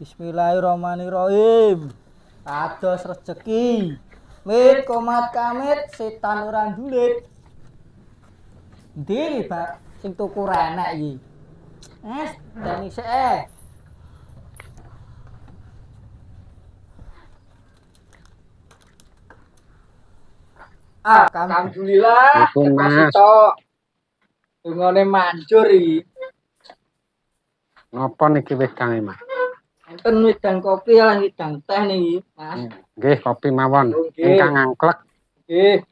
Bismillahirrahmanirrahim. Ados rezeki. Mit komat kamit setan ora ndulit. Ndi, Pak, sing tuku renek iki? Dani sik. Alhamdulillah, Mas. tok. Dungane manjur iki. Napa niki wedange, Mas? Enten wedang kopi lan wedang teh niki, Mas. Nggih, kopi mawon. Nggih. Ingkang angklek. Nggih.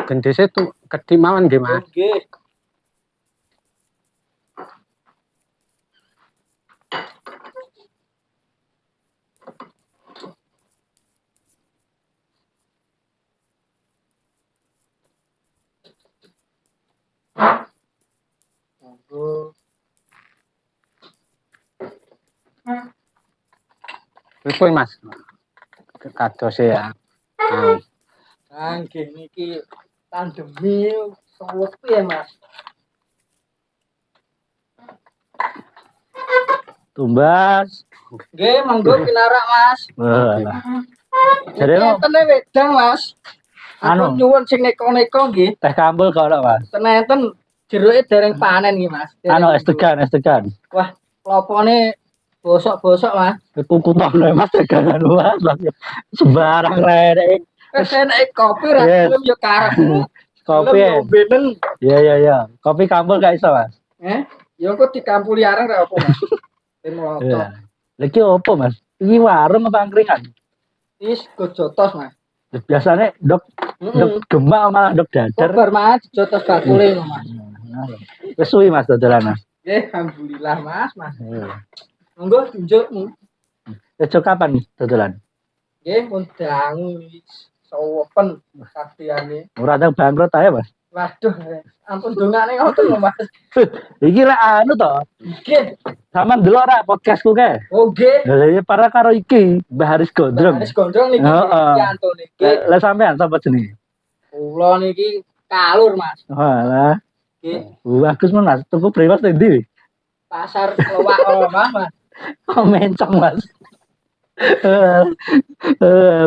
Gendese tu kedhi mawon nggih, Mas. Nggih. Pripun, Mas? Kadose ya. Nggih niki pandemi sepi ya, Mas. Tumbas. Nggih, monggo pinarak, Mas. Jadi enten wedang, Mas. Anu. Nyuwun sing neko-neko nggih. teh kambul kok Mas. Enten jeruke dereng panen nggih, Mas. Es tegan. Wah, klopone bosok-bosok, Mas. Kuku tole Mas teganan Mas. Sembarang rene. Wis enek kopi ra gelem yo karepmu. Kopi. Ngombenen. Iya. Kopi kambul gak iso, Mas. Ya kok dikampuli areng ra apa, Mas. Meloto. Lagi opo, Mas? Iki warung apa angkringan? Wis gojotos, Mas. Biasanya dok gemak malah dok dadar. Bar Mas, jotos bakule lho, Mas. Wis suwi Mas dodolan, Mas. Nggih, alhamdulillah, Mas. Monggo tunjukmu. Besok kapan dodolan? Nggih, mundang sowen kastiane. Ora tau bangkrut ae, Mas. Waduh, ampun dongane ngoten lho, Mas. Iki lek anu to. Nggih. Sampeyan delok ra podcastku kae. Oh, nggih. Lah ya para karo iki, Mbah Haris Gondrong. Haris Gondrong niki Yanto niki. Lah sampean sapa jenenge? Kula niki Kalur, Mas. Walah. Nggih. Bagus Mas, tuku brewas teh ndi? Pasar Lowak, Mas. Oh, mencong, Mas.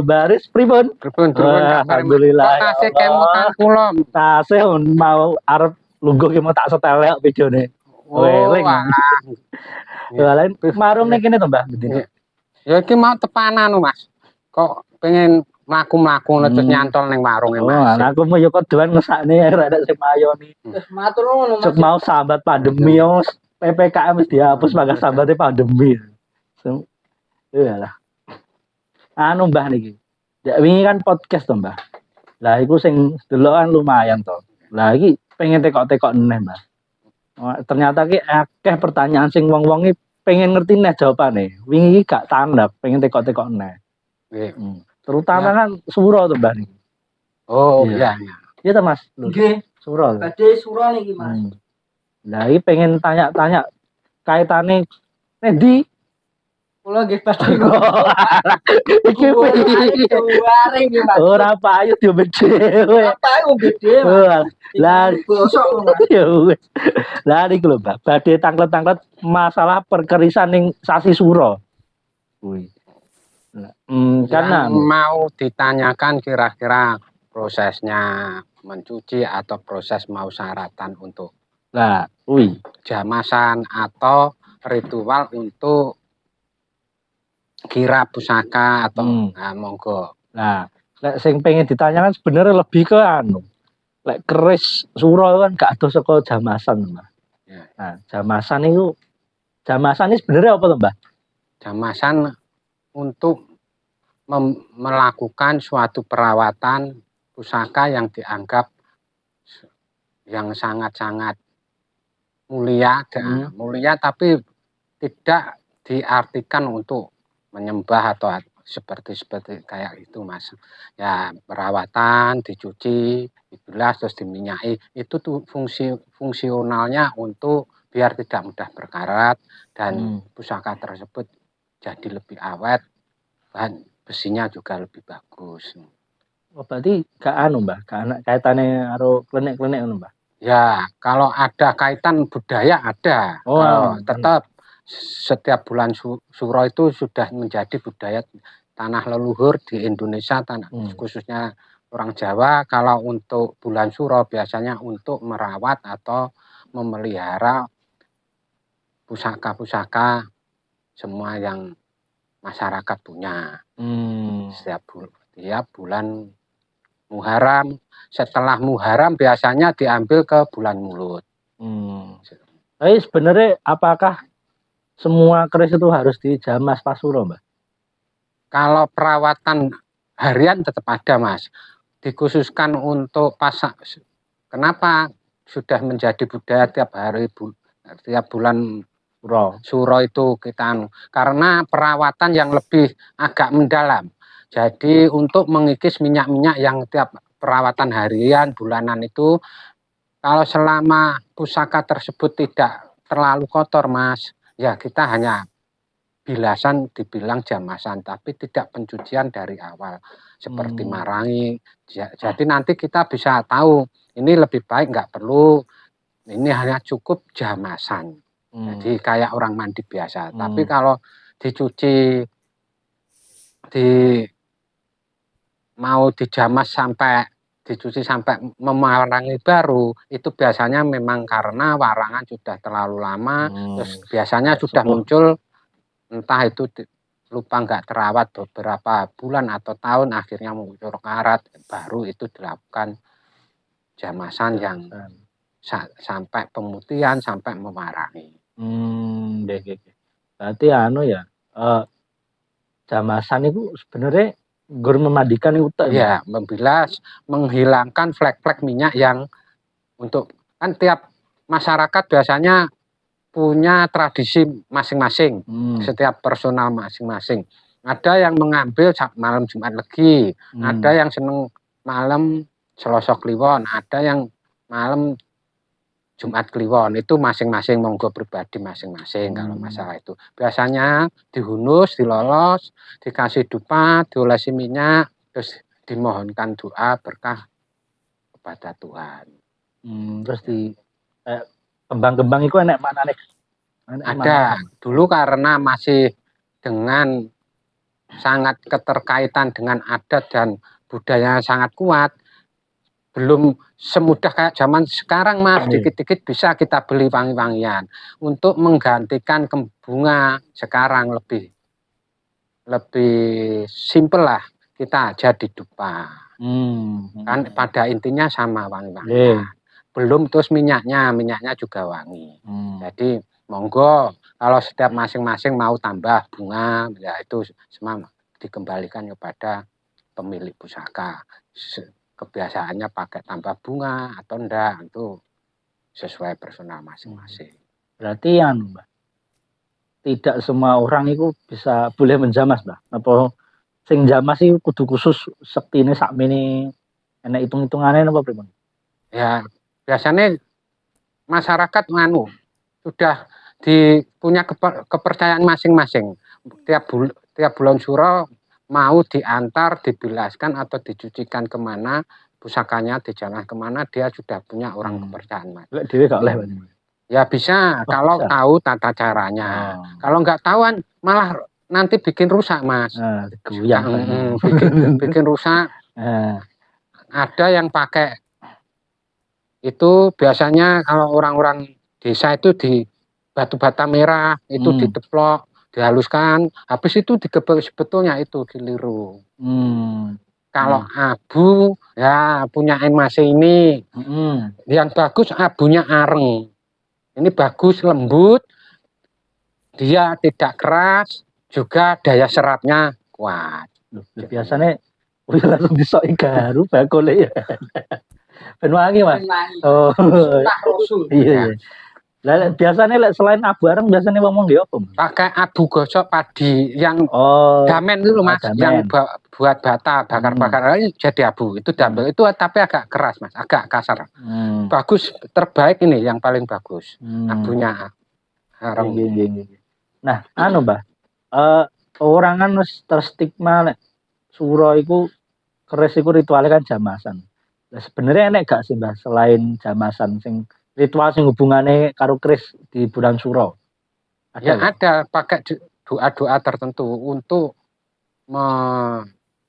Baris pripun? Pripun Alhamdulillah. Tasih kemutan kula. Tasih mau arep lungguh ki mau tak setelek videone. Weling. Lain marung ning kene to, Mbah. Ya iki mau tepanan Mas. Kok pengen mlaku-mlaku terus nyantol ning warung Mas. Aku mau yo kodoan ngesakne rada sing mayoni. Matur nuwun, Mas. Mau sambat pandemi wis PPKM wis dihapus mangga sambate pandemi. Iyalah. Anu Mbah niki. Ya wingi kan podcast to, Mbah. Lah iku sing delokan lumayan to. Lah iki pengen tekok-tekok neh, Mbah. Ternyata ki akeh pertanyaan sing wong-wong iki pengen ngerti neh jawabane. Wingi iki gak tanggap, pengen tekok-tekok neh. Nggih. Terutama kan suro to, Mbah niki. Oh, iya. Iya to, Mas? Nggih. Suro. Badhe suro niki, Mas. Lah iki pengen tanya-tanya kaitane ndi? Kula nggih badhe Iki waring nggih, Mas. ora payu diombe dhewe. Apa iku gede, Mas? Lah bosok lho, Mas. ya wis. Lah niku lho, Mbak. Badhe tanglet-tanglet masalah perkerisan ning sasi suro. Kuwi. Karena mau ditanyakan kira-kira prosesnya mencuci atau proses mau syaratan untuk jamasan atau ritual untuk kira pusaka atau monggo. Nah, lek sing pengen ditanyakan sebenarnya lebih ke anu. Lek keris suro kan gak ada saka jamasan, Mbak. Ya. Nah, jamasan ini sebenarnya apa, Mbak? Jamasan untuk melakukan suatu perawatan pusaka yang dianggap yang sangat-sangat mulia, mulia tapi tidak diartikan untuk menyembah atau seperti kayak itu, Mas. Ya, perawatan, dicuci, dibilas terus diminyaki, itu tuh fungsionalnya untuk biar tidak mudah berkarat dan pusaka tersebut jadi lebih awet, bahan besinya juga lebih bagus. Oh, berarti gak anu, Mbak, gak kaitannya karo klenik-klenik ngono, Mbak. Ya, kalau ada kaitan budaya ada. Oh, Kalau tetap setiap bulan Suro itu sudah menjadi budaya tanah leluhur di Indonesia, khususnya orang Jawa. Kalau untuk bulan Suro biasanya untuk merawat atau memelihara pusaka-pusaka semua yang masyarakat punya. Setiap bulan Muharram. Setelah Muharram biasanya diambil ke bulan Mulut. Tapi sebenarnya apakah semua keris itu harus dijamas pas Suro, Mbak? Kalau perawatan harian tetap ada, Mas. Dikhususkan untuk kenapa sudah menjadi budaya tiap tiap bulan Suro itu kita karena perawatan yang lebih agak mendalam. Jadi untuk mengikis minyak-minyak yang tiap perawatan harian, bulanan itu, kalau selama pusaka tersebut tidak terlalu kotor, Mas, ya kita hanya bilasan dibilang jamasan, tapi tidak pencucian dari awal. Seperti marangi. Jadi nanti kita bisa tahu, ini lebih baik nggak perlu, ini hanya cukup jamasan. Jadi kayak orang mandi biasa. Tapi kalau dicuci, mau dijamas sampai dicuci sampai memarangi baru, itu biasanya memang karena warangan sudah terlalu lama, terus biasanya sudah muncul, entah itu lupa nggak terawat beberapa bulan atau tahun, akhirnya muncul karat, baru itu dilakukan jamasan yang sampai pemutihan, sampai memarangi. Berarti ya, jamasan itu sebenarnya gur memandikan itu ya, membilas, menghilangkan flek-flek minyak yang untuk, kan tiap masyarakat biasanya punya tradisi masing-masing, setiap personal masing-masing. Ada yang mengambil malam Jumat Legi, ada yang seneng malam Selasa Kliwon, ada yang malam Jumat Kliwon. Itu masing-masing, monggo pribadi masing-masing. Kalau masalah itu biasanya dihunus, dilolos, dikasih dupa, diolesi minyak, terus dimohonkan doa berkah kepada Tuhan. Terus kembang-kembang itu enak mana nih? Ada. Dulu karena masih dengan sangat keterkaitan dengan adat dan budaya sangat kuat, belum semudah kayak zaman sekarang, Mas. Dikit-dikit bisa kita beli wangi-wangian. Untuk menggantikan bunga sekarang lebih simpel lah, kita aja di dupa. Kan pada intinya sama wangi-wangian. Belum terus minyaknya juga wangi. Jadi monggo, kalau setiap masing-masing mau tambah bunga, ya itu semua dikembalikan kepada pemilik pusaka. Kebiasaannya pakai tambah bunga atau enggak, itu sesuai personal masing-masing. Berarti Mbak, tidak semua orang itu boleh menjamas, Mbak. Apa sing jamas itu kudu khusus sektine sakmene enek hitung-hitungane apa pripun? Ya, biasanya masyarakat sudah punya kepercayaan masing-masing. Tiap bulan Suro mau diantar, dibilaskan atau dicucikan kemana, pusakanya dijalan kemana, dia sudah punya orang kepercayaan, Mas. Dewe gak oleh, ya bisa, kalau bisa. Tahu tata caranya. Kalau nggak tahuan malah nanti bikin rusak, Mas. Bikin rusak. Ada yang pakai itu biasanya kalau orang-orang desa itu di batu bata merah itu diteplok, dihaluskan, habis itu digebek, sebetulnya itu keliru. Kalau abu ya punya Mas ini, yang bagus abunya areng. Ini bagus, lembut, dia tidak keras, juga daya serapnya kuat. Biasanya langsung disoki garu bakule ya. Ben wangi, Mas. Oh. Iya. Lah biasanya selain abu areng biasanya ngomong nggih apa? Pakai abu gosok padi yang damen itu loh, Mas, yang buat bata bakar-bakar jadi abu. Itu double itu tapi agak keras, Mas, agak kasar. Bagus, terbaik ini yang paling bagus. Abunya areng. Nah, Mbah. Orang kan terstigma nek Suro iku keris iku ritualnya kan jamasan. Lah sebenarnya enek gak sih Mbah selain jamasan sing ritual sing hubungane karo keris di bulan Suro? Ya Ada gak? ada pakai doa-doa tertentu untuk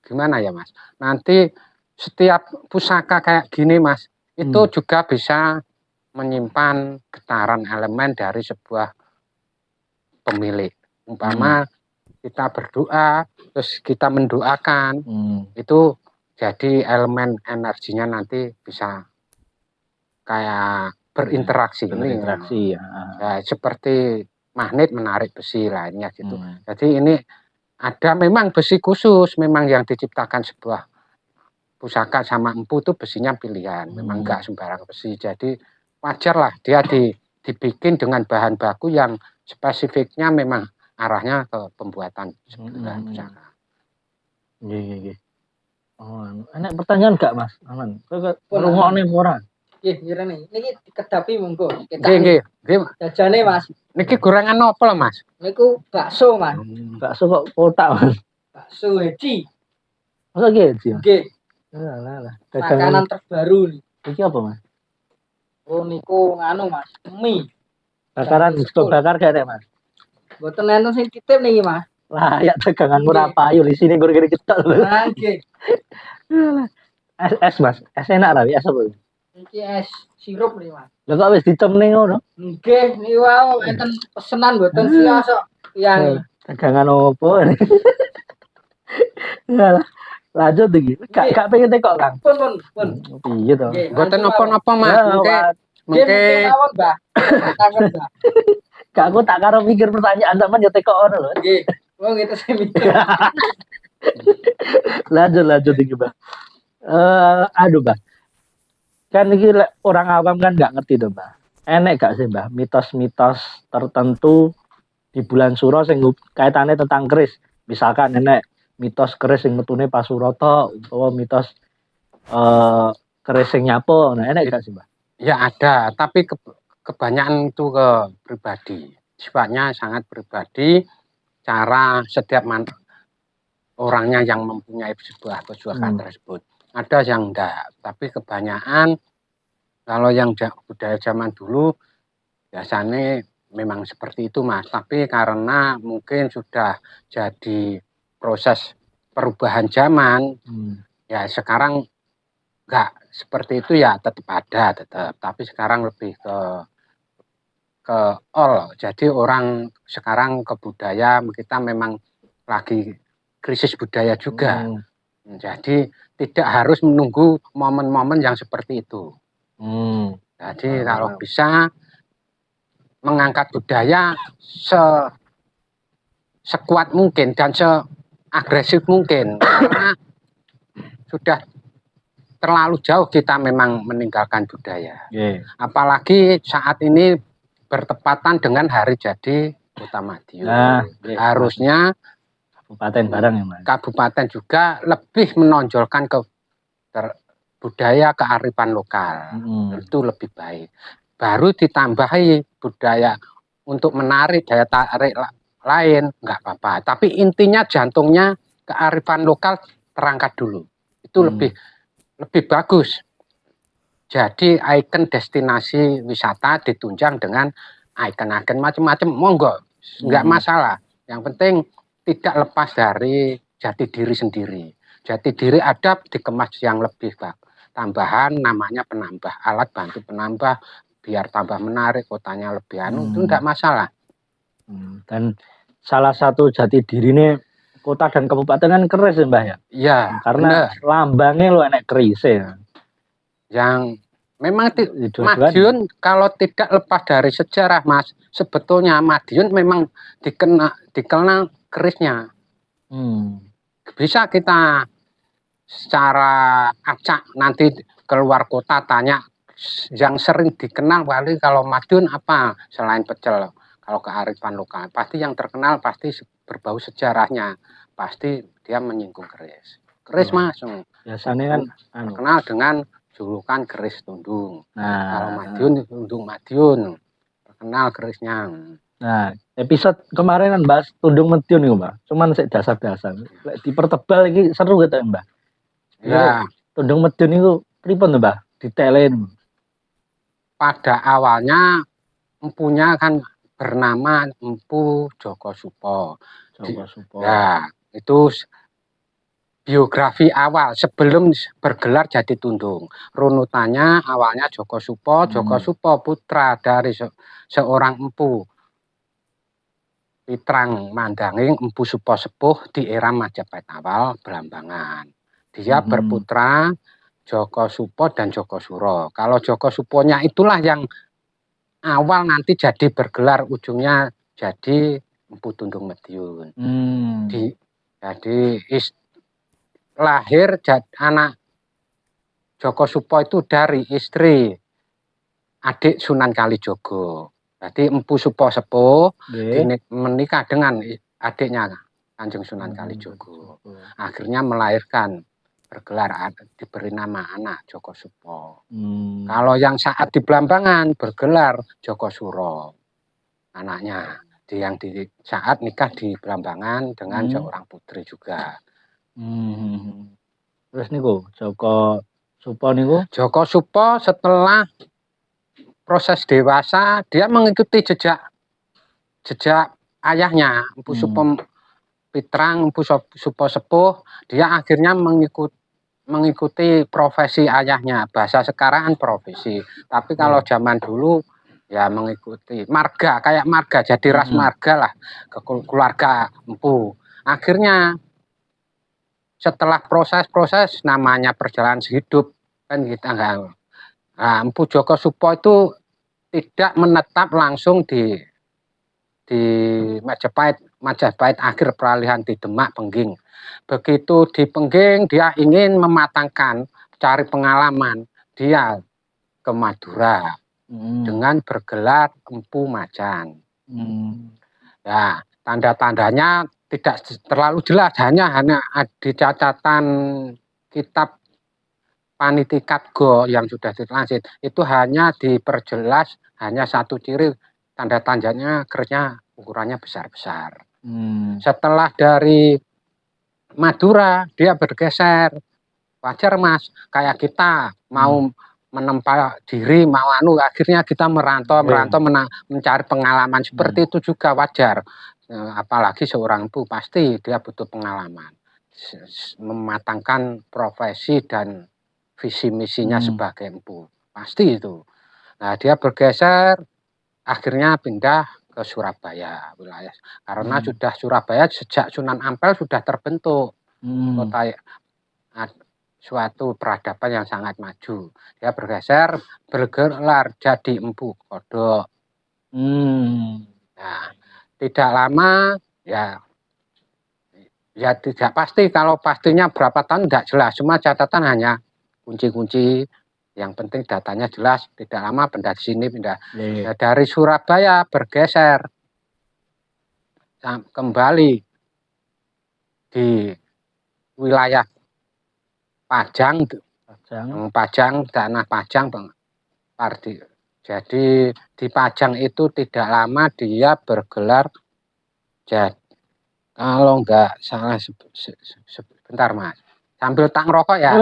gimana ya Mas? Nanti setiap pusaka kayak gini Mas, itu juga bisa menyimpan getaran elemen dari sebuah pemilik. Umpama kita berdoa, terus kita mendoakan, itu jadi elemen energinya nanti bisa kayak berinteraksi. Berinteraksi ya. Ya, seperti magnet menarik besi lainnya gitu. Jadi ini ada memang besi khusus, memang yang diciptakan sebuah pusaka sama empu itu besinya pilihan, memang enggak sembarang besi. Jadi wajar lah dia dibikin dengan bahan baku yang spesifiknya memang arahnya ke pembuatan sebuah pusaka. Iya. Oh, enak pertanyaan gak Mas? Aman. Kok ngrungokne ora? Nggih, ngirene. Niki dikedapi monggo. Nggih. Jajane Mas. Niki gorengan apa lho Mas? Niku bakso Mas. Bakso kok kotak Mas? Bakso heci. Masa gitu? Nggih. Lah. Makanan terbaru nih. Iki apa Mas? Oh niku nganu Mas, mie. Bakaran sego bakar gak ada Mas? Mboten enten sing titip niki Mas. Lah ya dagangan murah payu di sini gur ketok lho. Nah, nggih. Es Mas, es enak ra, es apa? Iki es sirup nih Mas. Lah kok wis ditemne ngono? Nggih, niku wae enten pesenan mboten sias kok. Yang dagangan opo ini? Lah, lanjut iki. Gak pengen tekok, Kang. pun. Piye to? Mboten napa-napa Mas, Mungkin Mbah. Takon Mbah. Gak aku tak karo mikir pertanyaan sampean ya tekok ngono lho. Nggih. Wong itu saya mikir. Lanjut iki, Mbak. Aduh, Mbak. Kan iki orang awam kan nggak ngerti tuh, Mbak. Enek gak sih, Mbak, mitos-mitos tertentu di bulan Suro sing kaitannya tentang keris. Misalkan enek mitos keris sing metune pas Suro tok, utawa mitos keris sing nyapo. Nah, enek gak sih, Mbak? Ya ada, tapi kebanyakan itu ke pribadi. Sifatnya sangat pribadi. Cara setiap orangnya yang mempunyai sebuah kesukaan tersebut. Ada yang enggak, tapi kebanyakan kalau yang budaya zaman dulu biasanya memang seperti itu Mas. Tapi karena mungkin sudah jadi proses perubahan zaman, ya sekarang enggak seperti itu ya tetap ada tetap. Tapi sekarang lebih ke all. Jadi orang sekarang ke budaya kita memang lagi krisis budaya juga. Jadi tidak harus menunggu momen-momen yang seperti itu. Jadi kalau bisa mengangkat budaya sekuat mungkin dan seagresif mungkin. Karena sudah terlalu jauh kita memang meninggalkan budaya. Apalagi saat ini bertepatan dengan hari jadi Kota Madiun. Harusnya kabupaten bareng ya Mas. Kabupaten juga lebih menonjolkan ke budaya kearifan lokal. Itu lebih baik. Baru ditambahi budaya untuk menarik daya tarik lain nggak apa-apa. Tapi intinya jantungnya kearifan lokal terangkat dulu. Itu lebih bagus. Jadi ikon destinasi wisata ditunjang dengan ikon-ikon macam-macam, monggo, nggak masalah. Yang penting tidak lepas dari jati diri sendiri. Jati diri ada dikemas yang lebih bagus. Tambahan namanya penambah, alat bantu penambah, biar tambah menarik, kotanya lebih itu nggak masalah. Dan salah satu jati diri ini kota dan kabupaten kan keris ya Mbah ya? Iya. Karena lambangnya lo enek keris ya. Yang memang Madiun kalau tidak lepas dari sejarah Mas, sebetulnya Madiun memang dikenal kerisnya. Bisa kita secara acak nanti keluar kota tanya yang sering dikenal paling kalau Madiun apa selain pecel. Kalau kearifan lokal pasti yang terkenal pasti berbau sejarahnya, pasti dia menyinggung keris. Keris Mas. Biasanya kan terkenal dengan julukan keris tundung. Kalau Madiun tundung Madiun, terkenal kerisnya. Nah, episode kemarin kan bahas tundung Madiun nih Mbak. Cuman sik dasar-dasar. Dipertebal ini seru gitu Mbak. Ya. Tundung Madiun itu pripun to, Mbah? Detailin. Pada awalnya empunya kan bernama Empu Joko Supo. Joko Supo. Ya, itu biografi awal sebelum bergelar jadi tundung. Runutannya awalnya Joko Supo. Joko Supo putra dari seorang empu Pitrang Mandanging, Empu Supo Sepuh di era Majapahit awal Belambangan. Dia berputra Joko Supo dan Joko Suro. Kalau Joko Suponya itulah yang awal nanti jadi bergelar ujungnya jadi Empu Tundung Mediun. Jadi lahir anak Joko Supo itu dari istri adik Sunan Kalijogo. Jadi Empu Supo Sepuh menikah dengan adiknya Kanjeng Sunan Kalijogo. Akhirnya melahirkan bergelar diberi nama anak Joko Supo. Kalau yang saat di Belambangan bergelar Joko Suro anaknya. Yang di saat nikah di Belambangan dengan seorang putri juga. Terus niku Joko Supo niku? Joko Supo setelah proses dewasa dia mengikuti jejak ayahnya Empu Supo Pitrang, Empu Supo Sepuh. Dia akhirnya mengikuti profesi ayahnya. Bahasa sekarang profesi. Tapi kalau zaman dulu ya mengikuti marga, kayak marga, jadi ras marga lah ke keluarga Empu. Akhirnya setelah proses namanya perjalanan hidup kan kita enggak. Nah, Empu Joko Supo itu tidak menetap langsung di Majapahit akhir peralihan di Demak Pengging. Begitu di Pengging dia ingin mematangkan, cari pengalaman, dia ke Madura dengan bergelar Empu Macan. Ya, tanda-tandanya tidak terlalu jelas, hanya di catatan kitab Panitikat Go yang sudah dilansir itu hanya diperjelas hanya satu ciri, tanda-tandanya kerja ukurannya besar-besar. Setelah dari Madura dia bergeser, wajar Mas, kayak kita mau menempa diri, mau akhirnya kita merantau mencari pengalaman seperti itu juga wajar. Apalagi seorang ibu pasti dia butuh pengalaman, mematangkan profesi dan visi misinya sebagai empu, pasti itu. Nah dia bergeser, akhirnya pindah ke Surabaya wilayah, karena sudah Surabaya sejak Sunan Ampel sudah terbentuk kota suatu peradaban yang sangat maju. Dia bergeser bergelar jadi Empu Kodok. Nah tidak lama ya tidak pasti, kalau pastinya berapa tahun tidak jelas, cuma catatan hanya kunci-kunci, yang penting datanya jelas. Tidak lama pindah di sini, pindah dari Surabaya bergeser kembali di wilayah Pajang, tanah Pajang. Jadi di Pajang itu tidak lama dia bergelar kalau enggak salah sebentar Mas, sambil tak ngerokok ya,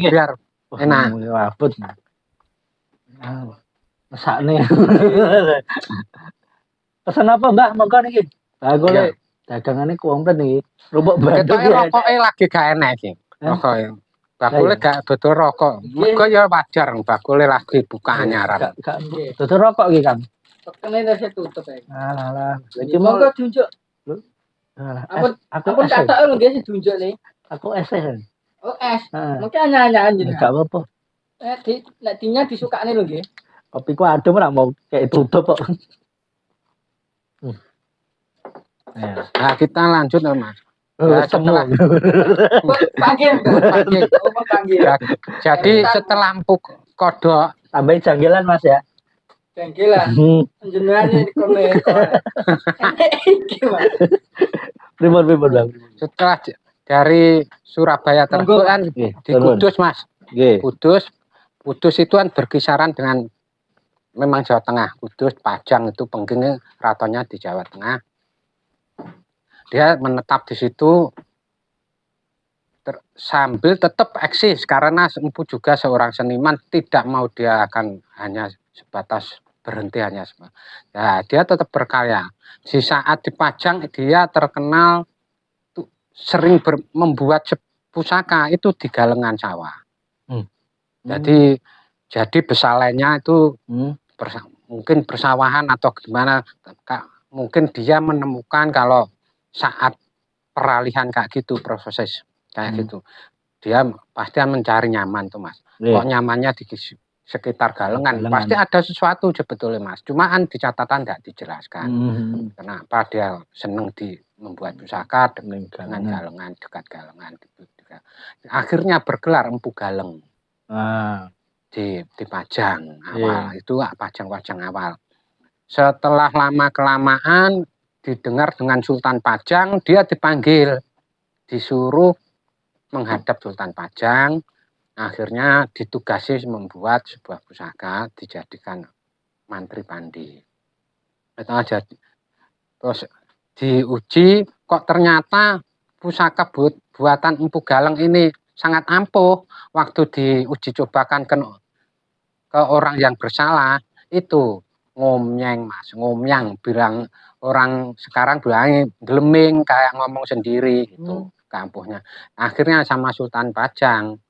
biar enak. Wabut. Mesakne. Pesan apa Mbak? Monggo niki. Lah golek dagangane komplit niki. Rubuk Bandung. Ketoke rokoke lagi gak enak iki. Rokoke. Bakule gak dodol rokok. Mergo ya wajar bakule lagi buka anyaran. Dodol rokok iki, Kang. Tekene wis tutup ae. Alah. Monggo diunjuk. Aku kata lho nggih diunjuk nih. Aku es. Oh es. Mungkin anyar-anyaran jadi. Gak apa-apa. Nek dinya disukane lho nggih. Kopiku adem ora mau kayak tutup kok. Nah, kita lanjut Mas. Setelah panggil. Jadi setelah Empu Kodok tambahin janggelan Mas ya. Janggelan. Jenengan di komen. Pripun Bang. Setelah dari Surabaya tersebut kan di Kudus Mas. Kudus itu kan berkisaran dengan memang Jawa Tengah. Kudus, Pajang itu Pengging ratonya di Jawa Tengah. Dia menetap di situ sambil tetap eksis karena Empu juga seorang seniman, tidak mau dia akan hanya sebatas berhenti hanya ya, dia tetap berkarya. Di saat dipajang dia terkenal sering membuat pusaka itu di galengan sawah. Jadi besalennya itu mungkin persawahan atau gimana, mungkin dia menemukan kalau saat peralihan kayak gitu, proses kayak gitu, dia pasti mencari nyaman tuh Mas. Kok nyamannya di sekitar galengan, pasti ada sesuatu sebetulnya Mas. Cuman di catatan tidak dijelaskan. Kenapa dia seneng membuat pusaka dengan galengan, dekat galengan gitu. Akhirnya bergelar Empu Galeng. Dipajang awal, itu pajang-pajang awal. Setelah lama kelamaan didengar dengan Sultan Pajang, dia dipanggil, disuruh menghadap Sultan Pajang. Akhirnya ditugasi membuat sebuah pusaka dijadikan Mantri Pandi. Terus diuji, kok ternyata pusaka buatan Empu Galeng ini sangat ampuh. Waktu diuji cobakan ke orang yang bersalah, itu ngomyeng Mas, ngomyang, bilang orang sekarang bilangnya geleming, kayak ngomong sendiri gitu, kampuhnya. Akhirnya sama Sultan Pajang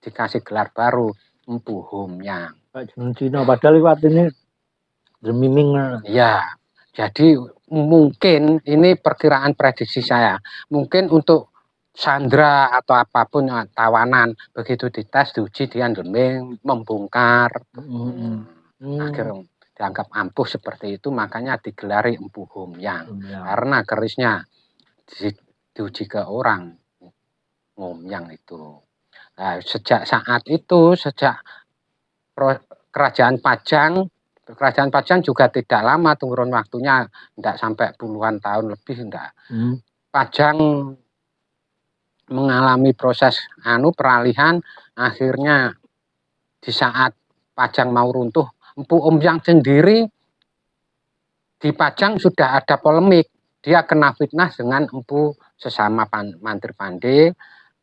dikasih gelar baru Empu Homyang. Cina padahal lewat ini demiming. Ya, jadi mungkin ini perkiraan prediksi saya. Mungkin untuk sandra atau apapun tawanan, begitu dites diuji dia deming, membongkar. Akhirnya dianggap ampuh seperti itu, makanya digelari Empu Homyang. Karena kerisnya diuji ke orang ngomyang itu. Nah, sejak saat itu, sejak kerajaan Pajang juga tidak lama turun waktunya, tidak sampai puluhan tahun lebih, enggak. Pajang mengalami proses peralihan, akhirnya di saat Pajang mau runtuh, Empu Homyang sendiri di Pajang sudah ada polemik. Dia kena fitnah dengan empu sesama Mantri Pandi.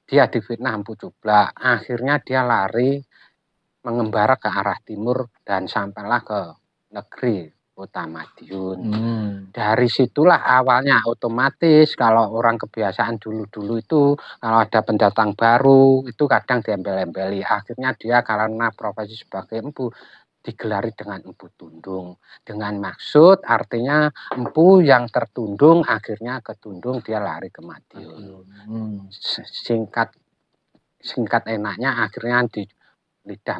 Dia difitnah Empu Cublak. Akhirnya dia lari mengembara ke arah timur dan sampailah ke negeri Kota Madiun. Dari situlah awalnya otomatis kalau orang kebiasaan dulu-dulu itu kalau ada pendatang baru itu kadang diembel-embeli. Akhirnya dia karena profesi sebagai empu digelari dengan Empu Tundung. Dengan maksud artinya empu yang tertundung akhirnya ketundung dia lari ke Madiun. Singkat enaknya akhirnya di lidah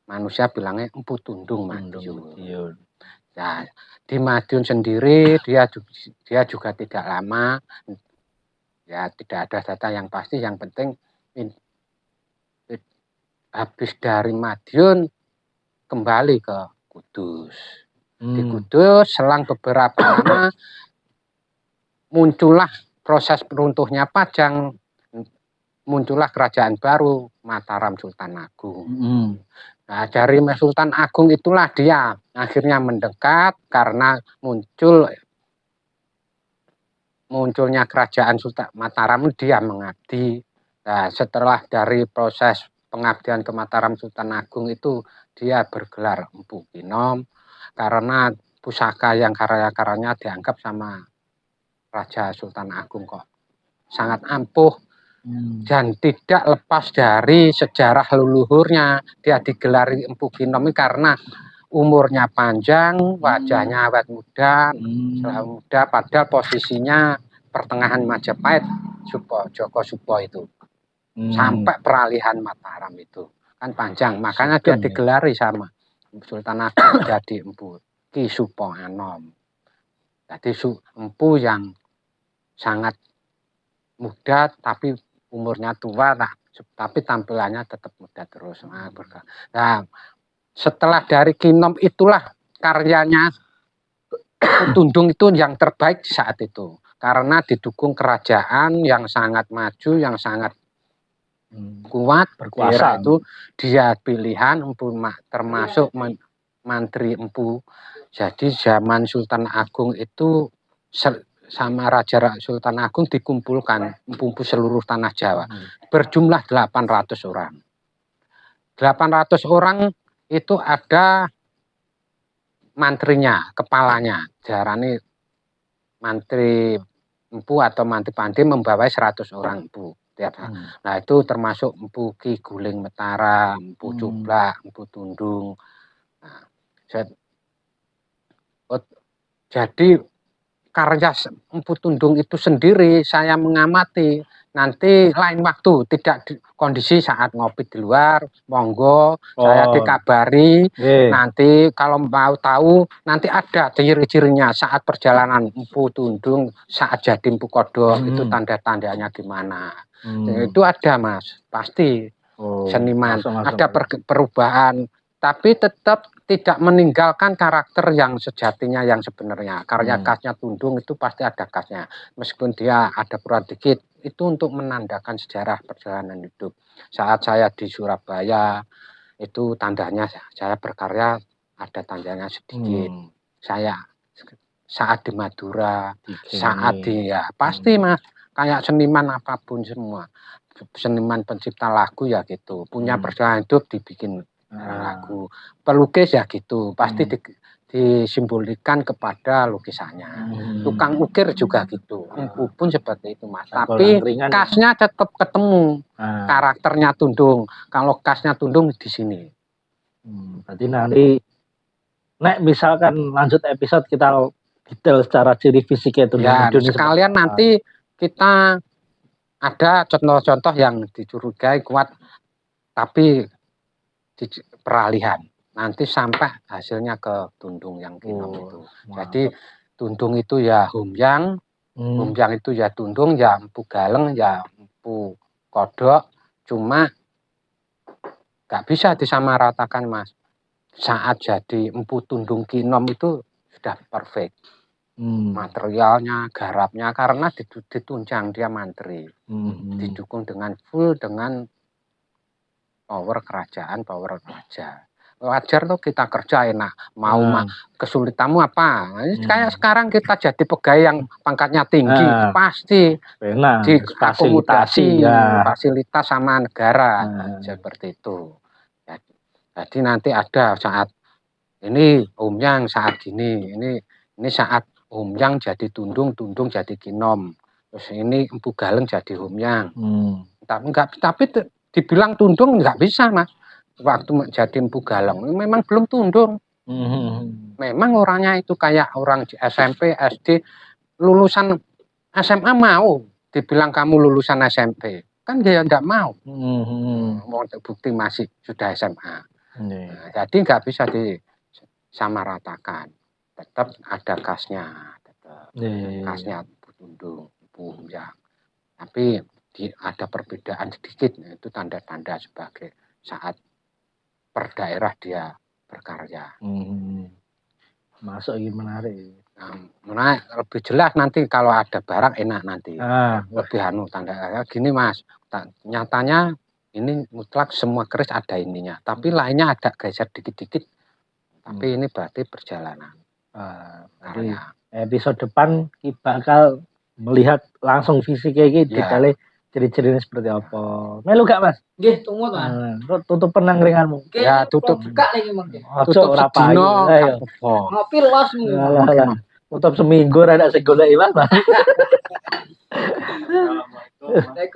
manusia bilangnya Empu Tundung Madiun. Nah, di Madiun sendiri dia juga tidak lama, ya tidak ada data yang pasti, yang penting habis dari Madiun kembali ke Kudus. Di Kudus selang beberapa lama muncullah proses runtuhnya Pajang, muncullah kerajaan baru Mataram Sultan Agung. Nah, dari Sultan Agung itulah dia akhirnya mendekat karena munculnya kerajaan Sultan Mataram, dia mengabdi. Nah, setelah dari proses pengabdian ke Mataram Sultan Agung itu dia bergelar Empu Kinom karena pusaka yang karya-karyanya dianggap sama Raja Sultan Agung kok sangat ampuh dan tidak lepas dari sejarah leluhurnya. Dia digelari Empu Kinom karena umurnya panjang, wajahnya awet muda, selalu muda, padahal posisinya pertengahan Majapahit, Joko Supo itu. Sampai peralihan Mataram itu kan panjang, makanya dia digelari sama Sultan Agung jadi Empu Ki Supo Anom. Jadi empu yang sangat muda tapi umurnya tua, tapi tampilannya tetap muda terus. Nah, setelah dari Kinom itulah karyanya Tundung itu yang terbaik saat itu karena didukung kerajaan yang sangat maju, yang sangat kuat, berkuasa. Itu dia pilihan empu termasuk mantri empu. Jadi zaman Sultan Agung itu sama Raja Sultan Agung dikumpulkan empu seluruh tanah Jawa berjumlah 800 orang. 800 orang itu ada mantrinya, kepalanya. Diarani mantri empu atau mantri pandi membawai 100 orang empu tiap hari. Nah, itu termasuk empu Ki Guling Metara, empu Cublak, empu Tundung. Nah, jadi karya empu Tundung itu sendiri saya mengamati. Nanti lain waktu, tidak kondisi saat ngopi di luar, monggo saya dikabari. Nanti kalau mau tahu, nanti ada ciri-cirinya saat perjalanan empu Tundung, saat jadi empu kodok, itu tanda-tandanya gimana. Itu ada Mas, pasti seniman. Ada perubahan, tapi tetap tidak meninggalkan karakter yang sejatinya yang sebenarnya. Karya khasnya Tundung itu pasti ada khasnya. Meskipun dia ada perubahan dikit, itu untuk menandakan sejarah perjalanan hidup. Saat saya di Surabaya, itu tandanya saya berkarya ada tandanya sedikit. Saya saat di Madura, saat di ya pasti Mas, kayak seniman apapun semua. Seniman pencipta lagu ya gitu, punya perjalanan hidup dibikin lagu. Pelukis ya gitu, pasti disimbolkan kepada lukisannya. Tukang ukir juga gitu, empu pun seperti itu Mas. Tapi khasnya tetap ketemu, karakternya Tundung. Kalau khasnya Tundung di sini. Berarti nanti, nek misalkan lanjut episode kita detail secara ciri fisiknya Tundung. Ya, sekalian nanti kita ada contoh-contoh yang dicurigai kuat, tapi peralihan. Nanti sampai hasilnya ke Tundung yang Kinom itu. Jadi Tundung itu ya Humyang, Humyang itu ya Tundung, ya empu Galeng, ya empu Kodok. Cuma nggak bisa disamaratakan Mas. Saat jadi empu Tundung Kinom itu sudah perfect. Materialnya, garapnya, karena ditunjang dia mantri. Didukung dengan full dengan power kerajaan, power raja. Wajar tuh kita kerja enak, mau kesulitanmu apa? Kayak sekarang kita jadi pegawai yang pangkatnya tinggi, pasti diakomodasi fasilitas sama negara, seperti itu. Jadi nanti ada saat ini Humyang saat gini, ini saat Humyang jadi Tundung, Tundung jadi Kinom, terus ini empu Galeng jadi Humyang. Tapi dibilang Tundung nggak bisa Mas. Waktu jadi empu Galeng memang belum Tundung. Memang orangnya itu kayak orang di SMP, SD, lulusan SMA mau dibilang kamu lulusan SMP, kan dia enggak mau. Mau bukti masih sudah SMA. Nah, jadi nggak bisa disamaratakan. Tetap ada khasnya, khasnya Tundung, Humyang. Tapi ada perbedaan sedikit, itu tanda-tanda sebagai saat per daerah dia berkarya. Masuk ini menarik. Nah, lebih jelas nanti kalau ada barang enak nanti. Lebih tanda gini Mas. Nyatanya ini mutlak semua keris ada ininya, tapi lainnya ada geser dikit-dikit. Tapi ini berarti perjalanan. Karya. Episode depan kita bakal melihat langsung fisiknya gitu, ciri-cirinya seperti apa. Melu gak Mas? Nggih, tunggu Mas. Tutup penangringanmu. Ya, tutup. Buka lagi Mas. Tutup sedino. Ngopi los. Tutup seminggu rada segolek Mas.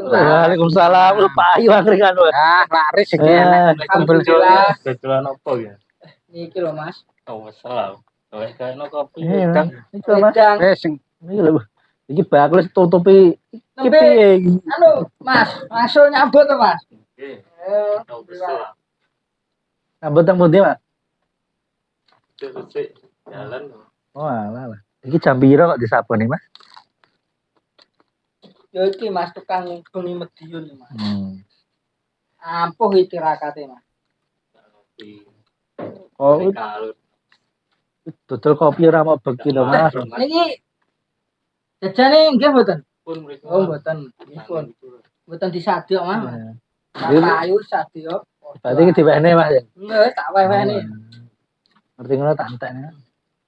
Waalaikumsalam. Lupa ayo angkringan. Laris iki enak. Alhamdulillah. Dodolan opo ya? Niki lho Mas. Wassalam. Wes kayakno kopi. Iki Mas. Iki lho. Iki bagus tutupi iki piye iki? Anu, Mas, langsung nyambut to, Mas. Nggih. Nyambut teng pundi, Mas? Cek jalan. Oh, alah. Iki jam piro kok disaboni, Mas? Yo iki Mas tukang bengi Medion, Mas. Ampuh iki tirakate, Mas. Oh, dodol kopi ora mau beki lho, Mas. Niki jajane nggih mboten? Pun mriku. Oh, mboten. Nipun. Mboten disadok, Mas. Ayu sadok. Berarti iki diwehne, Mas. Nggih, tak wehne. Ngerti ngono tak entekne.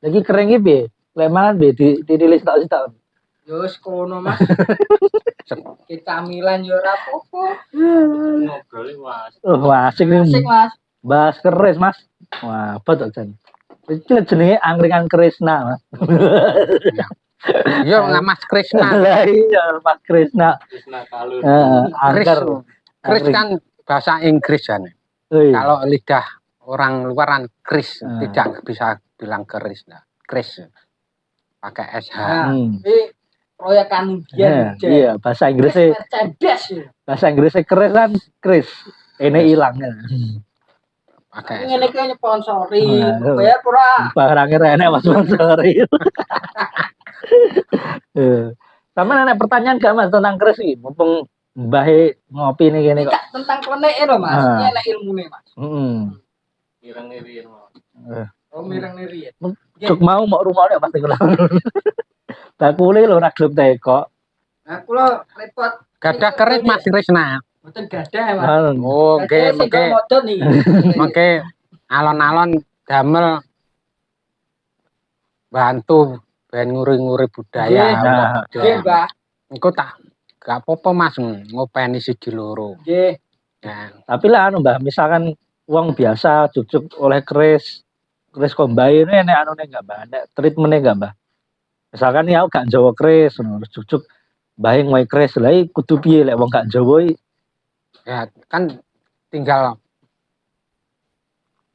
Lagi kering iki piye? Lek mangan piye dirilis tok. Yo wis kono Mas. Kita Milan yo ora apa-apa. Ngobrol Mas. Wah, asik Asik nih. Mas. Bahas keris, Mas. Wah, apa tuh, Jan? Itu jenenge angkringan Krisna, Mas. Yo nggak Mas Krisna. Lah iya, Mas Krisna. Krisna Kalur. Kris, Angker. Kris kan bahasa Inggris kan. Oh, iya. Kalau lidah orang luaran Kris Hmm. tidak bisa bilang keris. Nah. Kris pakai SH. Nah, Hmm. iki proyekan biyen. Iya, bahasa Inggrisnya Mercedes. keris kan Kris. Ini hilang ya. Pakai Ngene iki nyponsori. Nah, Bayar ora? Barangnya renek Mas sorry. Sama nenek pertanyaan gak Mas tentang keris iki? Mumpung Mbah ngopi nih gini kok. Enggak tentang kleneke lho Mas. Ah. Ini enak ilmune Mas. Heeh. Ireng-ireng Mas. Oh mireng riyen. Cuk mau rumahnya pasti kula. Bakule lho ora gelem teko. Nah, kula repot Gada keris Mas Krisna. mboten gadah Mas. Oh, Gadah sing nggih, modon iki. mengke alon-alon damel bantu ben nguri-nguri budaya. Nah, Nggih, Mbah. Engko tak gak apa-apa Mas ngopeni siji loro. Nggih. Ya, Tapi lah anu Mbah, misalkan uang biasa jujuk oleh keris combine ini nek anune enggak Mbah, nek treatmentnya enggak Mbah. Misalkan ya aku gak Jawa keris ngono, terus jujuk Mbah ngoe keris lha iki kudu piye lek wong gak Jawa iki? ya kan tinggal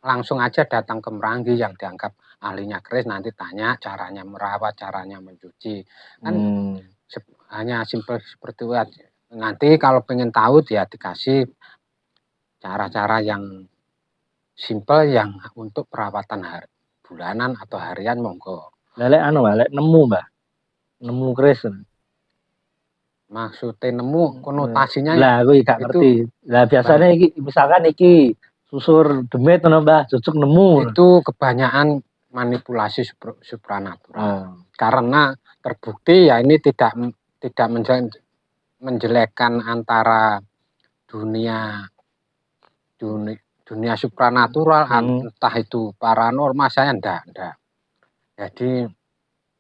langsung aja datang ke Meranggi yang dianggap ahlinya keris, nanti tanya caranya merawat, caranya mencuci. Kan hanya simpel seperti itu aja. Nanti kalau pengen tahu dia dikasih cara-cara yang simpel yang untuk perawatan bulanan atau harian monggo. Lek anu Mbah, lek nemu Mbah. Nemu keris. Maksudnya nemu konotasinya Lah kuwi gak itu- ngerti. Lah biasanya iki misalkan iki susur demit ngono Mbah, jujuk nemu. itu kebanyakan manipulasi supranatural. Oh. Karena terbukti ya ini tidak menjelekkan antara dunia supranatural, entah itu paranormal, saya enggak. Jadi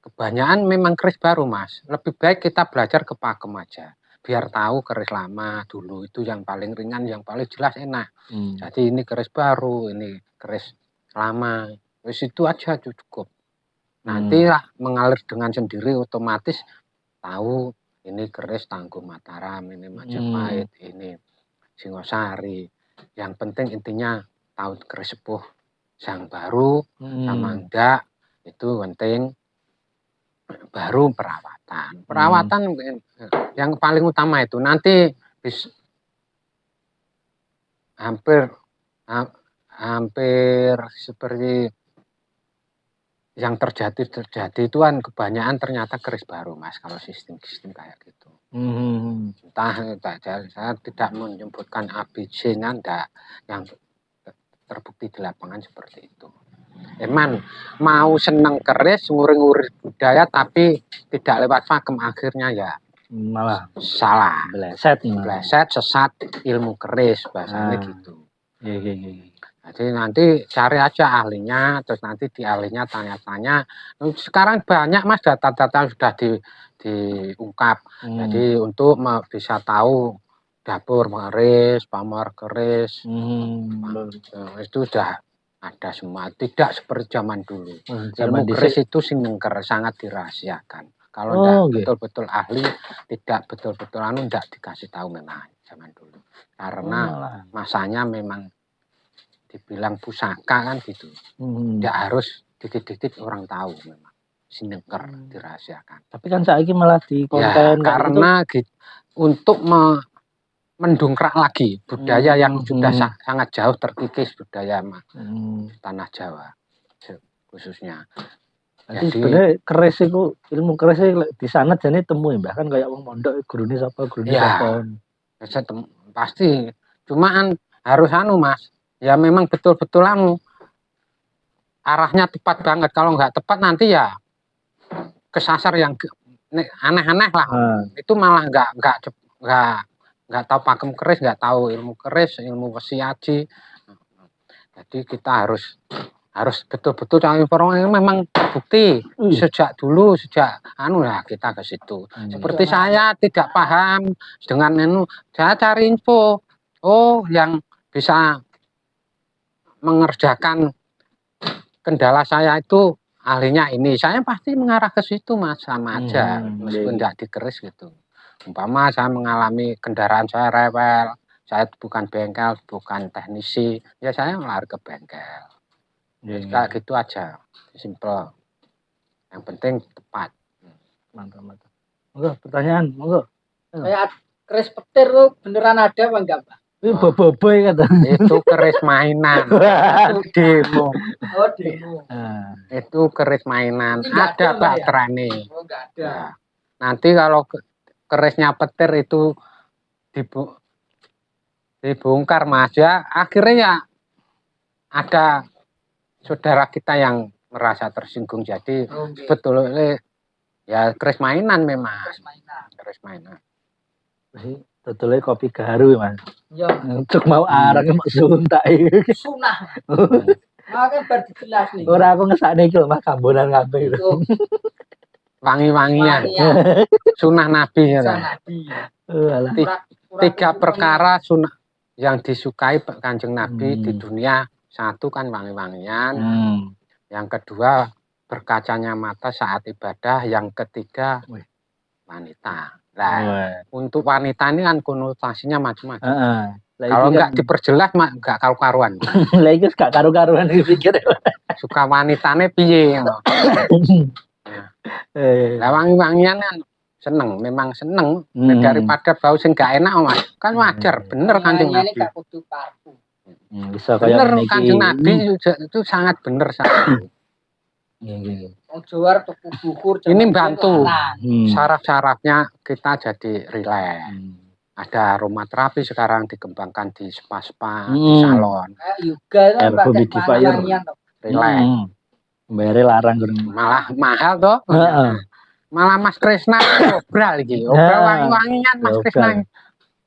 kebanyakan memang keris baru Mas. Lebih baik kita belajar ke pakem aja, biar tahu keris lama dulu itu yang paling ringan, yang paling jelas enak. Jadi ini keris baru, ini keris lama, wis itu aja cukup. Nanti lah mengalir dengan sendiri, otomatis tahu ini keris Tangguh Mataram, ini Majapahit, ini Singosari. Yang penting intinya tahu keris sepuh yang baru sama enggak, itu penting. Baru perawatan yang paling utama itu nanti hampir seperti yang terjadi itu kan kebanyakan ternyata keris baru Mas, kalau sistem kayak gitu. Entah saya tidak menyebutkan ABC-nya enggak, yang terbukti di lapangan seperti itu. Emang mau seneng keris, nguri-nguri budaya, tapi tidak lewat pakem, akhirnya ya malah salah, bleset, sesat ilmu keris bahasanya gitu. Iya. Jadi nanti cari aja ahlinya, terus nanti di ahlinya tanya-tanya. Sekarang banyak Mas data-data sudah diungkap. Jadi untuk bisa tahu dapur keris, pamor keris, itu sudah ada semua, tidak seperti zaman dulu. Ilmu keris itu singengker, sangat dirahasiakan. Kalau tidak betul-betul ahli, tidak betul-betul tidak dikasih tahu memang zaman dulu. Karena masanya memang dibilang pusaka kan gitu. Tidak harus dikit-dikit orang tahu memang. Singengker, dirahasiakan. Tapi kan saiki malah di konten karena gitu, untuk mendongkrak lagi budaya yang sudah sangat jauh terkikis, budaya tanah Jawa khususnya. Jadi sebenarnya keris itu, ilmu keris di sana jadi temu ya, bahkan kayak wong mondok gurune sapa. Pasti. Cuman harus Mas. Ya memang betul-betul arahnya tepat banget. Kalau nggak tepat nanti ya kesasar yang aneh-aneh lah. Itu malah nggak tahu pakem keris, nggak tahu ilmu keris, ilmu wesi aji. Jadi kita harus harus betul-betul cari informasi yang memang terbukti sejak dulu sejak lah kita ke situ. Seperti saya tidak paham dengan saya cari info. Oh, yang bisa mengerjakan kendala saya itu ahlinya ini. Saya pasti mengarah ke situ Mas, sama aja meskipun tidak dikeris gitu. Umpama saya mengalami kendaraan saya rewel, saya bukan bengkel, bukan teknisi, ya saya lari ke bengkel. Kayak gitu aja, simple. Yang penting tepat. Mantap. Monggo, pertanyaan, monggo. Kayak keris petir tuh beneran ada apa enggak, Pak? Ini boboiboy kata. Itu keris mainan. Itu demo. Oh, demo. Itu keris mainan. Enggak Ada ada, Pak ya? Trani. Oh, enggak ada. Ya. Nanti kalau kerisnya petir itu dibongkar Mas ya, akhirnya ya ada saudara kita yang merasa tersinggung. Jadi sebetulnya ya keris mainan memang. Keris mainan. Betulnya kopi garu Mas. Ya, Cuk mau arang mau suntak iki. sunah. Makanya baru dijelas nih. Ora aku ngesakne iki lho Mas kambonan kabeh. Itu Wangi-wangian. wangian. Sunah Nabi ya. Sunah Nabi. Alah. Tiga perkara sunnah yang disukai Kanjeng Nabi di dunia. Satu kan wangi-wangian. Yang kedua berkacanya mata saat ibadah. Yang ketiga wanita. Nah, untuk wanita ini kan konotasinya macam-macam. Kalau nggak diperjelas nggak karu-karuan. Lah iki gak karu-karuan iki pikir. Suka wanitane piye. Lah wangi-wangian kan seneng, memang seneng daripada bau sing gak enak Mas. Kan wajar, bener Kanjeng Nabi. Ini gak kudu parfum. Bisa kayak Bener Kanjeng Nabi itu sangat bener sekali. Wong Jawa tuku bukur. Ini bantu saraf-sarafnya kita jadi rileks. Ada aromaterapi sekarang dikembangkan di spa-spa, di salon. Kayak yoga itu Air humidifier. Rileks. Mbere larang Malah mahal toh. Malah Mas Krisna obral iki. Obral wangi-wangian Mas Krisna.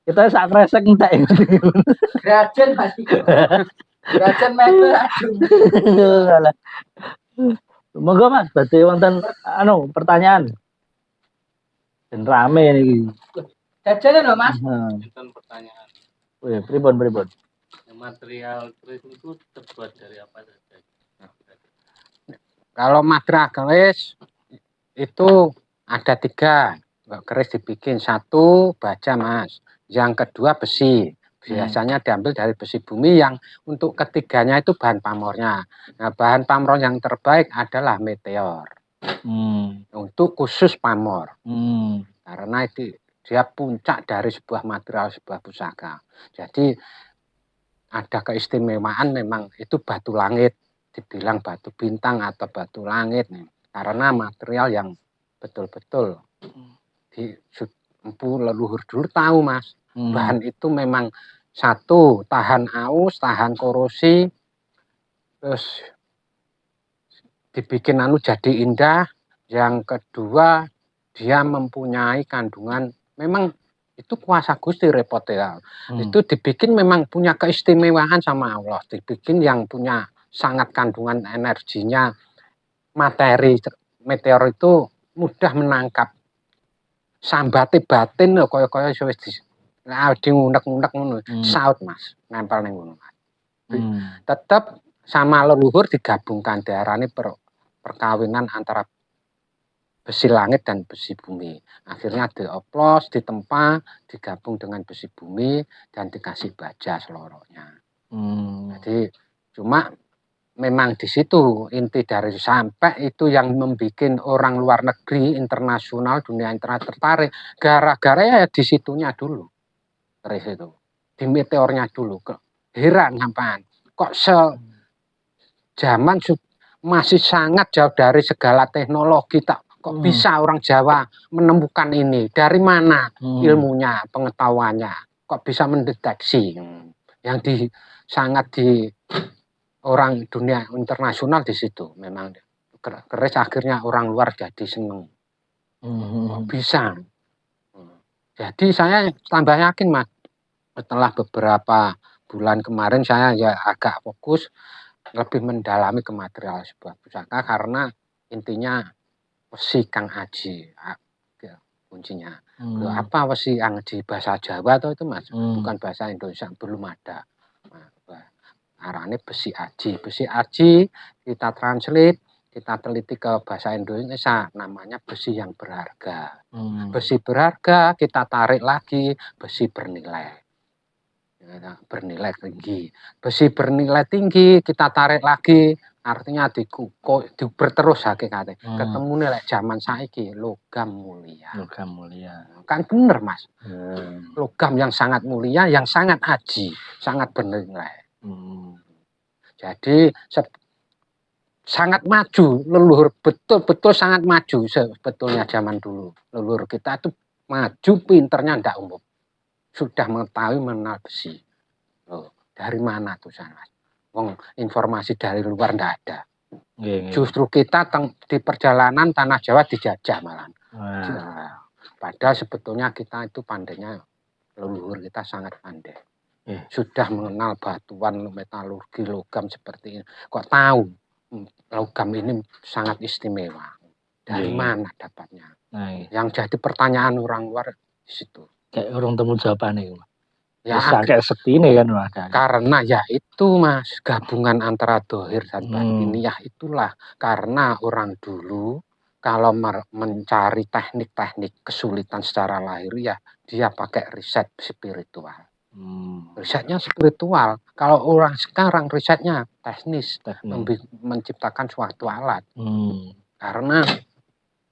Kita sak kresek entek. Grajen masih. Grajen meter aduh. Alah. Monggo Mas, berarti wonten pertanyaan. Dan rame niki. Jajane lho Mas. Itu pertanyaan. Wih, pripun. Material keris itu terbuat dari apa saja? Kalau material keris itu ada 3. Keris dibikin 1 baja Mas. Yang kedua besi. Biasanya diambil dari besi bumi yang untuk ketiganya itu bahan pamornya. Nah, bahan pamor yang terbaik adalah meteor. Untuk khusus pamor. Karena itu dia puncak dari sebuah material, sebuah pusaka. Jadi ada keistimewaan memang itu batu langit. Dibilang batu bintang atau batu langit. Karena material yang betul-betul leluhur dulu tahu Mas. Bahan itu memang 1 tahan aus, tahan korosi, terus dibikin jadi indah. Yang kedua dia mempunyai kandungan, memang itu kuasa Gusti repot ya. Itu dibikin memang punya keistimewaan sama Allah. Dibikin yang punya sangat kandungan energinya. Materi meteor itu mudah menangkap sambate batin lho kaya-kaya wis diunek-unek ngono. Saut Mas, nempel ning ngono. Tetap sama leluhur digabungkan diarani perkawinan antara besi langit dan besi bumi. Akhirnya dioplos, ditempa, digabung dengan besi bumi dan dikasih baja seloronya. Jadi cuma memang di situ inti dari sampai itu yang membuat orang luar negeri, internasional, dunia internet tertarik. Gara-gara ya di situnya dulu. Keris itu. Di meteornya dulu. Heran sampean. Kok zaman masih sangat jauh dari segala teknologi kok bisa orang Jawa menemukan ini? Dari mana ilmunya, pengetahuannya? Kok bisa mendeteksi? Yang sangat di orang dunia internasional di situ. Memang keris akhirnya orang luar jadi seneng. Kok bisa? Jadi saya tambah yakin Mas. Setelah beberapa bulan kemarin saya ya agak fokus. lebih mendalami ke material sebuah pusaka karena intinya wesi kang aji kuncinya. Apa wesi kang aji bahasa Jawa atau itu Mas? Bukan bahasa Indonesia, belum ada. Arane besi aji. Besi aji kita translate, kita teliti ke bahasa Indonesia namanya besi yang berharga. Besi berharga kita tarik lagi besi bernilai. Bernilai tinggi. Besi bernilai tinggi kita tarik lagi artinya berterus hakikatnya. Ketemu nilai zaman saiki logam mulia. Logam mulia. Kan bener Mas. Logam yang sangat mulia, yang sangat aji, sangat bernilai. Jadi sangat maju leluhur, betul-betul sangat maju sebetulnya zaman dulu. Leluhur kita itu maju, pinternya ndak umum. Sudah mengetahui mengenal besi. Dari mana tuh sana? Informasi dari luar ndak ada. Justru kita di perjalanan tanah Jawa dijajah malah. Padahal sebetulnya kita itu pandainya, leluhur kita sangat pandai. Sudah mengenal batuan, metalurgi, logam seperti ini. Kok tahu logam ini sangat istimewa? Dari mana dapatnya? Yang jadi pertanyaan orang luar di situ. Kayak orang temu jawabannya. Ya, kayak setine kan Mas. Karena ya itu Mas, gabungan antara dohir dan batiniyah itulah. Karena orang dulu kalau mencari teknik-teknik kesulitan secara lahir ya dia pakai riset spiritual. Risetnya spiritual. Kalau orang sekarang risetnya teknis. Menciptakan suatu alat. Karena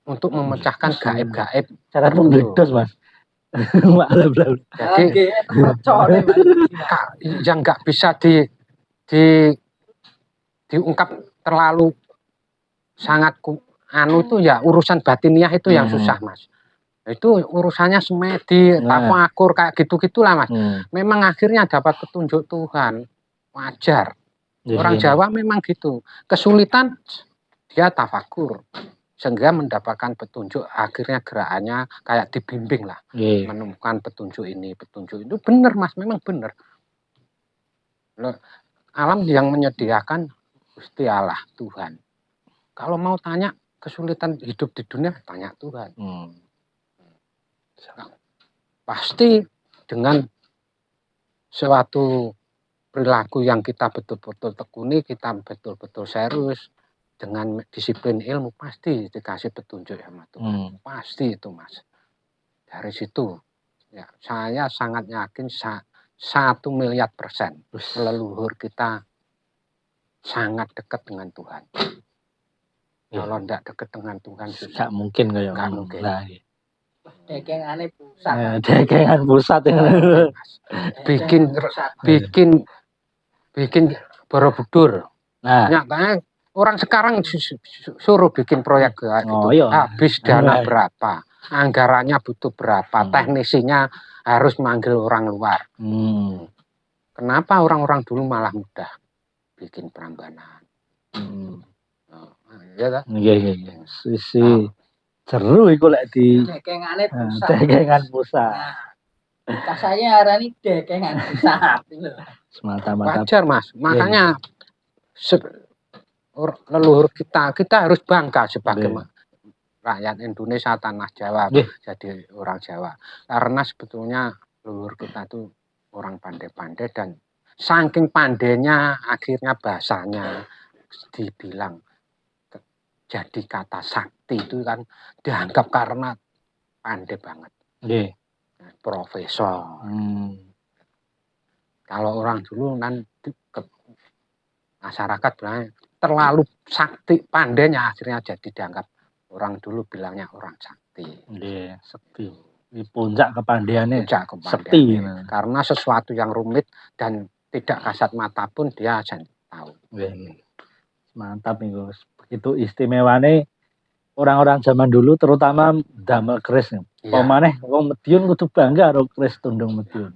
untuk memecahkan gaib-gaib. Cara membledos Mas. Jadi yang nggak bisa diungkap terlalu sangat itu ya urusan batiniah itu yang susah Mas. Itu urusannya semedi, tafakur kayak gitu-gitulah Mas. Memang akhirnya dapat petunjuk Tuhan, wajar. Orang Jawa memang gitu. Kesulitan dia tafakur. Sehingga mendapatkan petunjuk, akhirnya gerakannya kayak dibimbing lah. Menemukan petunjuk ini, petunjuk itu. Benar Mas, memang benar. Alam yang menyediakan Gusti Allah, Tuhan. Kalau mau tanya kesulitan hidup di dunia, tanya Tuhan. Pasti dengan suatu perilaku yang kita betul-betul tekuni, kita betul-betul serius, dengan disiplin ilmu pasti dikasih petunjuk sama Tuhan. Pasti itu Mas. Dari situ ya saya sangat yakin 1 miliar % leluhur kita sangat dekat dengan Tuhan. Kalau tidak dekat dengan Tuhan susah. Gak mungkin kayak gak mungkin. Dekengane pusat. Dekengan pusat bikin Borobudur. Nyatanya orang sekarang suruh bikin proyek kayak gitu. Habis dana berapa? Anggarannya butuh berapa? Teknisinya harus manggil orang luar. Kenapa orang-orang dulu malah mudah bikin Prambanan? Iya. Sisi seru iku lek di dekengan pusat. Kasanya arani dekengan pusat. Semata-mata. Wajar Mas. Makanya leluhur kita harus bangga sebagai rakyat Indonesia tanah Jawa, jadi orang Jawa. Karena sebetulnya leluhur kita itu orang pandai-pandai dan saking pandainya akhirnya bahasanya dibilang jadi kata sakti itu kan dianggap karena pandai banget. Profesor. Kalau orang dulu nanti masyarakat bilangnya terlalu sakti, pandainya akhirnya jadi dianggap orang dulu bilangnya orang sakti. Sakti. Di puncak kepandaiannya. Sakti. Karena sesuatu yang rumit dan tidak kasat mata pun dia akan tahu. Mantap nih Gus. Begitu istimewanya orang-orang zaman dulu terutama damel keris nih. Pemaneh wong Medion kudu bangga karo keris Tundung Medion.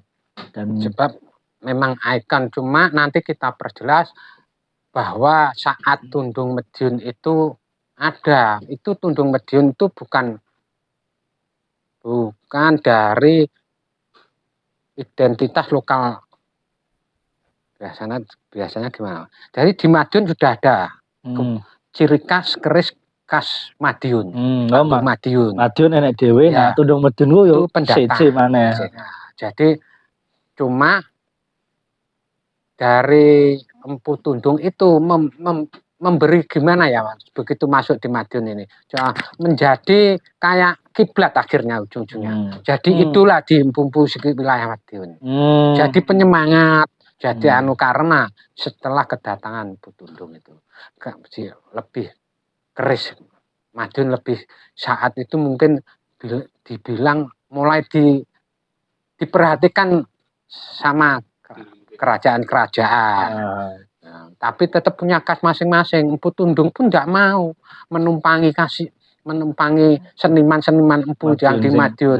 Dan sebab memang ikon, cuma nanti kita perjelas bahwa saat Tundung Medion itu ada, itu Tundung Medion itu bukan dari identitas lokal biasanya gimana? Jadi di Madiun sudah ada ciri khas keris khas Madiun. Madiun. Madiun enek dhewe, Ya. nah tundung Madiun ku yo Itu pendatang. siji maneh. Jadi cuma dari Empu Tundung itu memberi gimana ya Mas, begitu masuk di Madiun ini menjadi kayak kiblat akhirnya ujung-ujungnya. Jadi itulah di Empu wilayah Madiun. Jadi penyemangat, jadi karena setelah kedatangan Empu Tundung itu lebih keris Madiun lebih saat itu mungkin dibilang mulai diperhatikan sama kerajaan-kerajaan. Nah, tapi tetap punya khas masing-masing. Empu Tundung pun tidak mau menumpangi seniman-seniman empu yang di Madiun.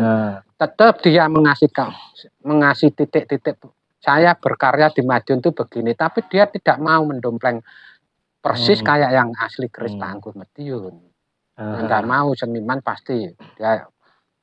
Tetap dia mengasih titik-titik. Saya berkarya di Madiun itu begini, tapi dia tidak mau mendompleng persis kayak yang asli keris Tangguh Madiun. Nggak mau seniman pasti dia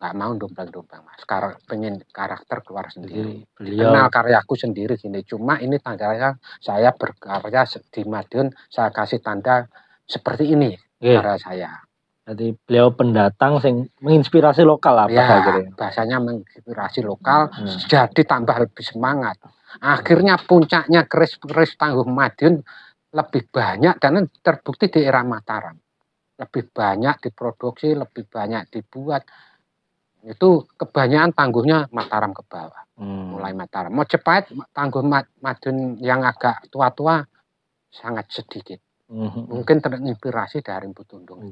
nggak mau dompleng-dompleng Mas. Pengen karakter keluar sendiri. Kenal karyaku sendiri gini. Cuma ini tandanya saya berkarya di Madiun, saya kasih tanda seperti ini karya saya. Jadi beliau pendatang yang menginspirasi lokal apa ya, bahasanya menginspirasi lokal, jadi tambah lebih semangat. Akhirnya puncaknya keris Tangguh Madiun lebih banyak dan terbukti di era Mataram. Lebih banyak diproduksi, lebih banyak dibuat. Itu kebanyakan tangguhnya Mataram ke bawah. Mulai Mataram. Mojopahit Tangguh Madiun yang agak tua-tua sangat sedikit. Mungkin terinspirasi dari Empu Tundung.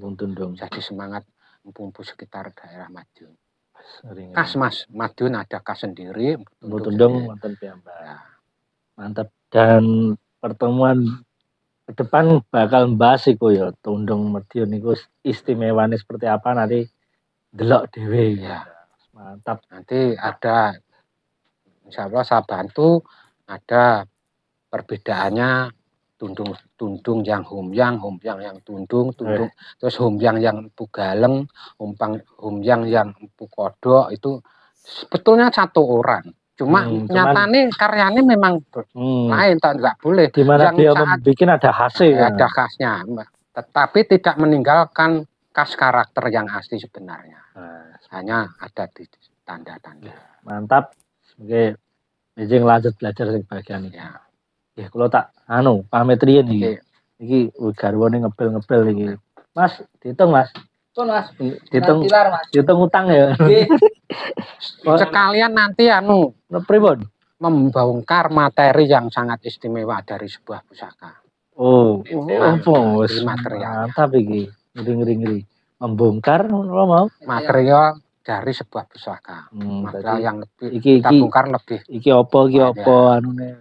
Jadi semangat empu-empu sekitar daerah Madiun. Khas Mas, Madiun ada khas sendiri. Empu Tundung wonten piyambak. Mantap. Dan pertemuan ke depan bakal membahas iku ya Tundung Madiun iku istimewane seperti apa nanti delok dhewe ya. Mantap. Nanti ada insya Allah saya bantu ada perbedaannya tundung yang humyang yang tundung, terus humyang yang empu galeng, humyang yang empu kodok itu sebetulnya satu orang. Cuma nyatane karyanya memang lain, enggak boleh. Di mana dia membuat ada khasnya. Ada khasnya, tetapi tidak meninggalkan khas karakter yang asli sebenarnya. Hanya ada di tanda-tanda. Mantap. Oke, izin lanjut belajar sing bagian ini. Ya, kalau tak pamit riyen iki. Iki garwane ngebel-ngebel iki. Mas, dihitung Mas. Pun Mas. Dihitung utang ya. Sekalian nanti pripun? Membongkar materi yang sangat istimewa dari sebuah pusaka. Material. Mantap iki. Ngeri. Membongkar mau material dari sebuah pusaka. Material yang lebih kita bongkar lebih. Iki apa anune.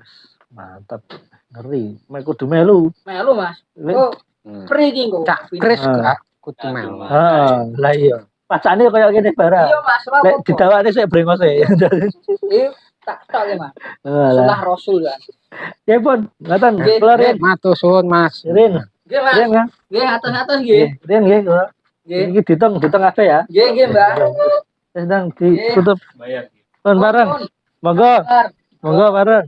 Mantap. Ngeri. Mek kudu melu. Melu Mas. Free iki kok. Cak Kris kudu melu. Lah iya. Pacane kaya ngene barang. Iya Mas. Lek didawakne sik brengose. Tak ya Mas. Salah Rasul kan. Ya pun, ngaten. Kula rin. Matur suwun Mas. Rin. Nggih Mas. Nggih atus-atus nggih. Rin nggih. Iki ditung kabeh ya. Nggih Mbak. Sedang ditutup. Bayar. Pun bareng. Monggo bareng.